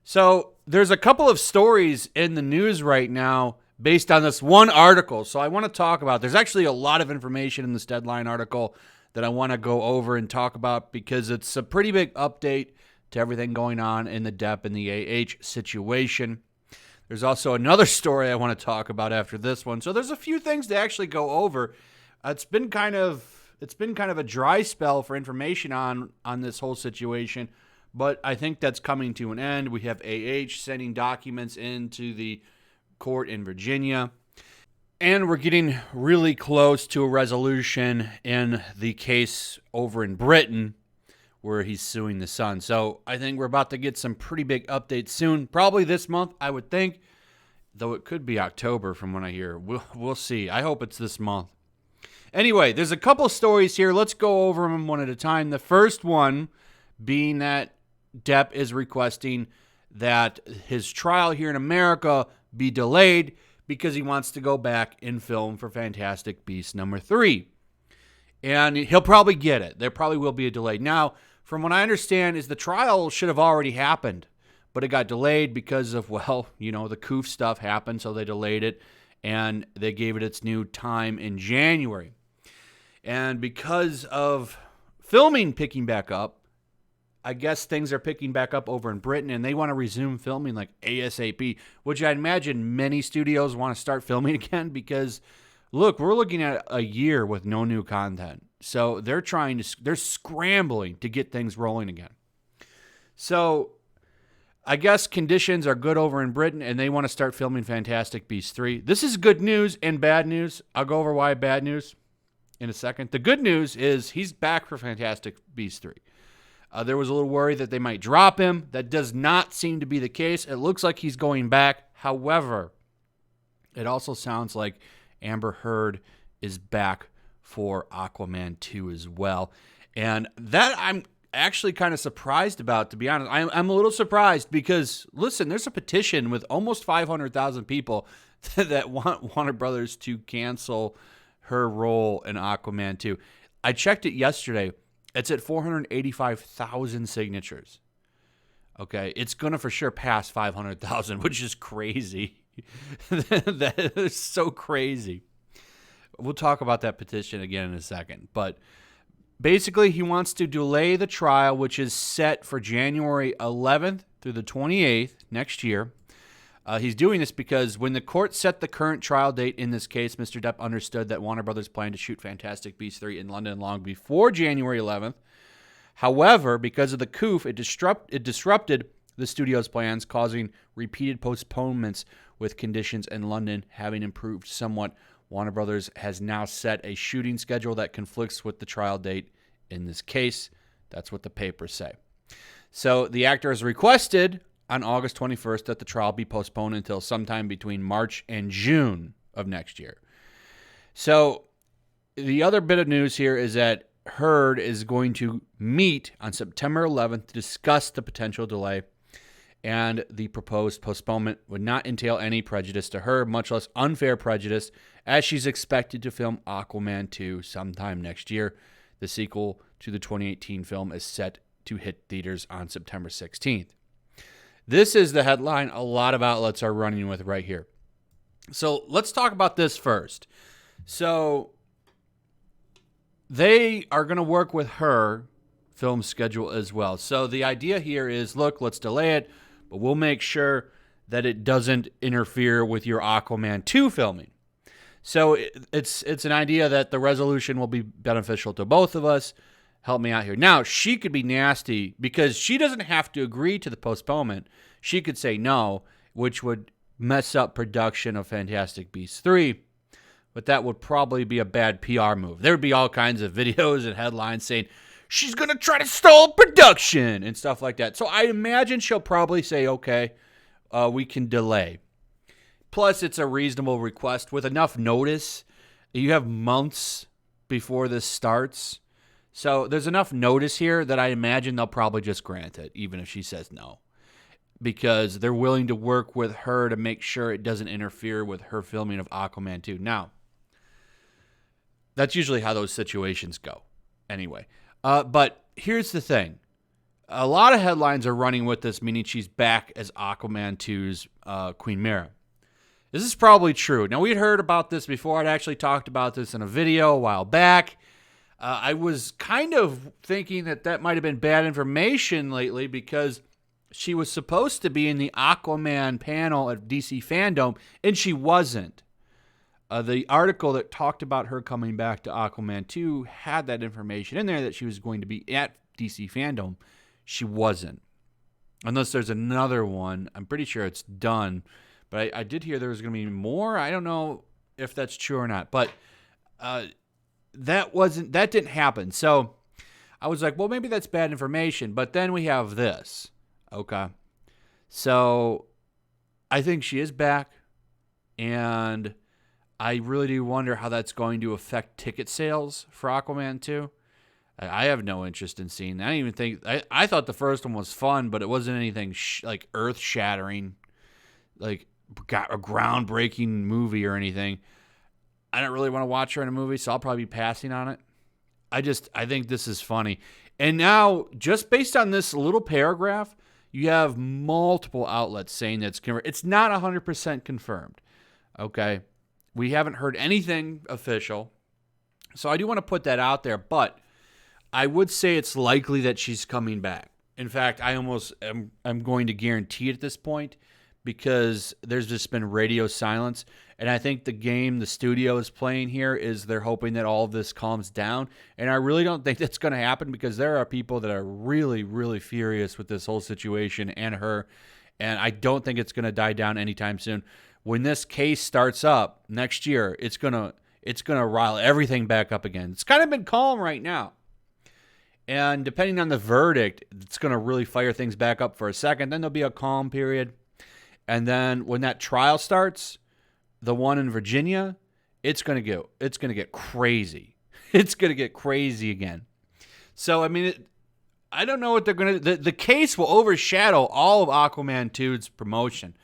So there's a couple of stories in the news right now based on this one article. So I want to talk about. There's actually a lot of information in this Deadline article that I want to go over and talk about because it's a pretty big update to everything going on in the Depp and the situation. There's also another story I want to talk about after this one. So there's a few things to actually go over. It's been kind of a dry spell for information on this whole situation, but I think that's coming to an end. We have sending documents into the court in Virginia, and we're getting really close to a resolution in the case over in Britain where he's suing the Sun. So I think we're about to get some pretty big updates soon, probably this month, I would think, though it could be October from what I hear. We'll see. I hope it's this month. Anyway, there's a couple stories here. Let's go over them one at a time. The first one being that Depp is requesting that his trial here in America be delayed because he wants to go back and film for Fantastic Beasts #3. And he'll probably get it. There probably will be a delay. Now, from what I understand, is the trial should have already happened, but it got delayed because of, well, the COOF stuff happened, so they delayed it, and they gave it its new time in January. And because of filming picking back up, I guess things are picking back up over in Britain, and they want to resume filming like ASAP, which I imagine many studios want to start filming again because, look, we're looking at a year with no new content. So they're scrambling to get things rolling again. So I guess conditions are good over in Britain, and they want to start filming Fantastic Beasts 3. This is good news and bad news. I'll go over why bad news in a second. The good news is he's back for Fantastic Beasts 3. There was a little worry that they might drop him. That does not seem to be the case. It looks like he's going back. However, it also sounds like Amber Heard is back for Aquaman 2 as well. And that I'm actually kind of surprised about, to be honest. I'm a little surprised because, listen, there's a petition with almost 500,000 people that want Warner Brothers to cancel her role in Aquaman 2. I checked it yesterday. It's at 485,000 signatures. Okay, it's going to for sure pass 500,000, which is crazy. That is so crazy. We'll talk about that petition again in a second. But basically, he wants to delay the trial, which is set for January 11th through the 28th next year. He's doing this because when the court set the current trial date in this case, Mr. Depp understood that Warner Brothers planned to shoot Fantastic Beasts 3 in London long before January 11th. However, because of the COOF, it disrupted the studio's plans, causing repeated postponements with conditions in London having improved somewhat. Warner Brothers has now set a shooting schedule that conflicts with the trial date in this case. That's what the papers say. So the actor has requested on August 21st that the trial be postponed until sometime between March and June of next year. So the other bit of news here is that Heard is going to meet on September 11th to discuss the potential delay, and the proposed postponement would not entail any prejudice to her, much less unfair prejudice, as she's expected to film Aquaman 2 sometime next year. The sequel to the 2018 film is set to hit theaters on September 16th. This is the headline a lot of outlets are running with right here. So let's talk about this first. So they are going to work with her film schedule as well. So the idea here is, look, let's delay it, but we'll make sure that it doesn't interfere with your Aquaman 2 filming. So it's an idea that the resolution will be beneficial to both of us. Help me out here. Now, she could be nasty because she doesn't have to agree to the postponement. She could say no, which would mess up production of Fantastic Beasts 3. But that would probably be a bad PR move. There would be all kinds of videos and headlines saying, she's going to try to stall production and stuff like that. So I imagine she'll probably say, okay, we can delay. Plus, it's a reasonable request with enough notice. You have months before this starts. So there's enough notice here that I imagine they'll probably just grant it, even if she says no. Because they're willing to work with her to make sure it doesn't interfere with her filming of Aquaman 2. Now, that's usually how those situations go. Anyway, but here's the thing. a lot of headlines are running with this, meaning she's back as Aquaman 2's Queen Mara. This is probably true. Now, we'd heard about this before. I'd actually talked about this in a video a while back. I was kind of thinking that might have been bad information lately because she was supposed to be in the Aquaman panel at DC Fandom, and she wasn't. The article that talked about her coming back to Aquaman 2 had that information in there that she was going to be at DC Fandom. She wasn't. Unless there's another one. I'm pretty sure it's done. But I did hear there was going to be more. I don't know if that's true or not. But that didn't happen. So I was like, well, maybe that's bad information. But then we have this. Okay. So I think she is back. And I really do wonder how that's going to affect ticket sales for Aquaman 2. I have no interest in seeing that. I didn't even think... I thought the first one was fun, but it wasn't anything like earth-shattering, like a groundbreaking movie or anything. I don't really want to watch her in a movie, so I'll probably be passing on it. I think this is funny. And now, just based on this little paragraph, you have multiple outlets saying that it's not 100% confirmed. Okay? We haven't heard anything official. So I do want to put that out there, but I would say it's likely that she's coming back. In fact, I'm going to guarantee it at this point because there's just been radio silence. And I think the game the studio is playing here is they're hoping that all of this calms down. And I really don't think that's going to happen because there are people that are really, really furious with this whole situation and her. And I don't think it's going to die down anytime soon. When this case starts up next year, it's gonna rile everything back up again. It's kind of been calm right now. And depending on the verdict, it's going to really fire things back up for a second. Then there'll be a calm period. And then when that trial starts, the one in Virginia, it's going to get crazy. It's going to get crazy again. So, I mean, I don't know what they're going to... The case will overshadow all of Aquaman 2's promotion.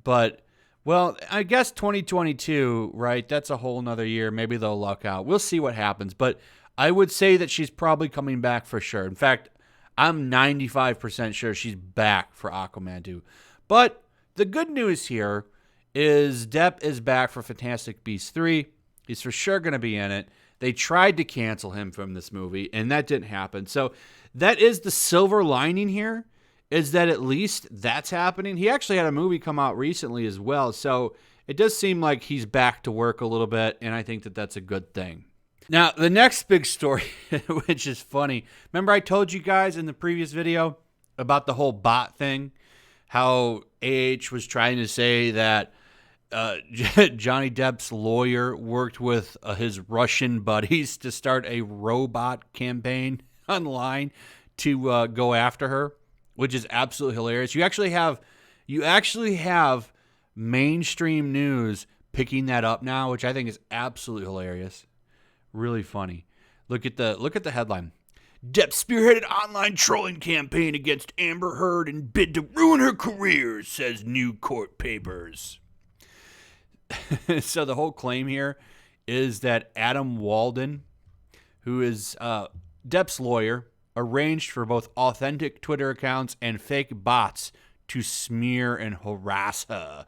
But, well, I guess 2022, right? That's a whole nother year. Maybe they'll luck out. We'll see what happens. But I would say that she's probably coming back for sure. In fact, I'm 95% sure she's back for Aquaman 2. But the good news here is Depp is back for Fantastic Beasts 3. He's for sure going to be in it. They tried to cancel him from this movie, and that didn't happen. So that is the silver lining here, is that at least that's happening. He actually had a movie come out recently as well. So it does seem like he's back to work a little bit, and I think that that's a good thing. Now, the next big story, which is funny. Remember I told you guys in the previous video about the whole bot thing? How AH was trying to say that Johnny Depp's lawyer worked with his Russian buddies to start a robot campaign online to go after her, which is absolutely hilarious. You actually have mainstream news picking that up now, which I think is absolutely hilarious. Really funny. Look at the headline. Depp spearheaded online trolling campaign against Amber Heard and bid to ruin her career, says new court papers. So the whole claim here is that Adam Walden, who is Depp's lawyer, arranged for both authentic Twitter accounts and fake bots to smear and harass her.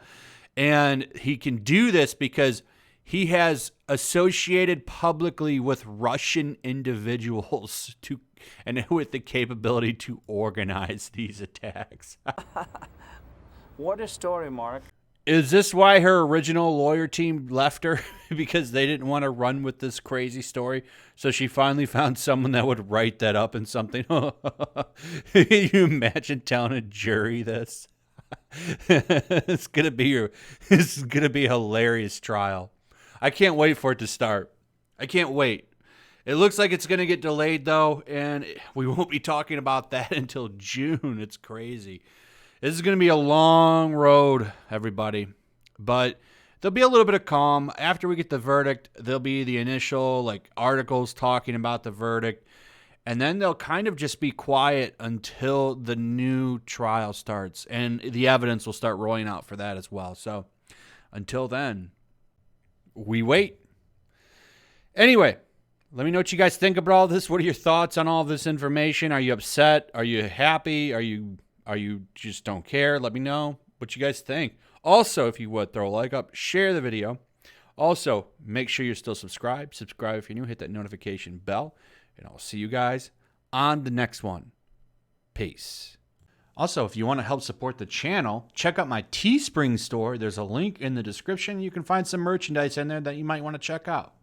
And he can do this because he has associated publicly with Russian individuals and with the capability to organize these attacks. What a story, Mark. Is this why her original lawyer team left her? Because they didn't want to run with this crazy story? So she finally found someone that would write that up in something? Can you imagine telling a jury this? It's gonna be a hilarious trial. I can't wait for it to start. I can't wait. It looks like it's going to get delayed, though, and we won't be talking about that until June. It's crazy. This is going to be a long road, everybody. But there'll be a little bit of calm. After we get the verdict, there'll be the initial articles talking about the verdict. And then they'll kind of just be quiet until the new trial starts. And the evidence will start rolling out for that as well. So until then, we wait. Anyway, Let me know what you guys think about all this. What are your thoughts on all this information? Are you upset? Are you happy? Are you just don't care? Let me know what you guys think. Also, if you would, throw a like up, share the video. Also, make sure you're still subscribed. Subscribe if you're new. Hit that notification bell. And I'll see you guys on the next one. Peace. Also, if you want to help support the channel, check out my Teespring store. There's a link in the description. You can find some merchandise in there that you might want to check out.